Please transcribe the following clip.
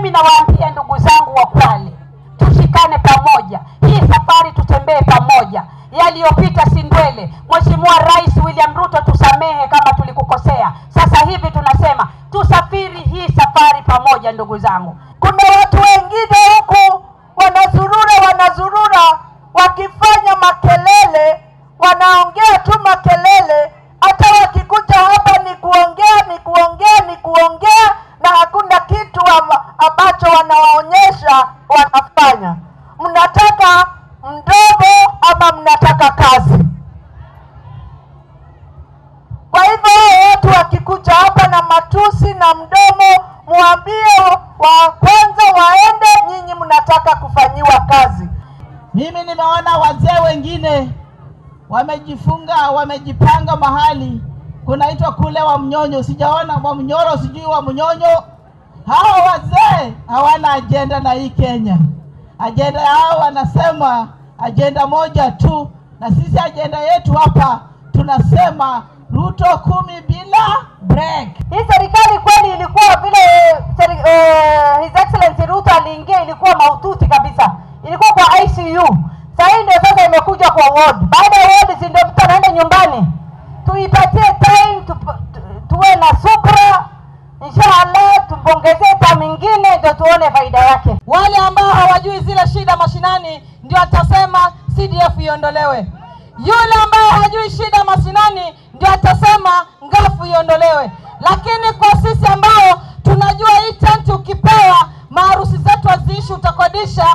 Mimi nawaambia ndugu zangu wa Kwale, tushikane pamoja. Hii safari tutembee pamoja. Yaliyopita si ndwele. Mheshimiwa Rais William Ruto, tusamehe kama tulikukosea. Sasa hivi tunasema tusafiri hii safari pamoja ndugu zangu. Kuna watu wengine huku wanazurura wakifanya makelele, wanaongea tu makelele, hata wakikuja hapa ni kuongea na hakuna kitu ambacho wanawaonyesha wanafanya. Mnataka mdomo ama mnataka kazi? Kwa hivyo watu wakikuja hapa na matusi na mdomo, muambie wa kwanza waende, nyinyi mnataka kufanyiwa kazi. Mimi nimeona wazee wengine wamejifunga, wamejipanga mahali kunaitwa kule wa Mnyonyo. Sijaona wa Mnyoro, sijui wa Mnyonyo. Hao wazee hawana agenda na hii Kenya. Agenda yao wanasema agenda moja tu, na sisi agenda yetu hapa tunasema Ruto 10 bila break. Hii serikali kweli ilikuwa vile His Excellency Ruto aliingia ilikuwa mahututi kabisa. Ilikuwa kwa ICU. Sasa ndio sasa imekuja kwa ward. Baada ya ward ndio mtu anaenda nyumbani. Tuipatie time tuwe na subra. Inshallah tuongezee time nyingine ndio tuone faida yake. Wale ambao hawajui zile shida mashinani ndio atasema CDF iondolewe. Yule ambaye hajui shida mashinani ndio atasema ngafu iondolewe. Lakini kwa sisi ambao tunajua hii tent ukipewa maharusi zetu aziishi, utakodisha,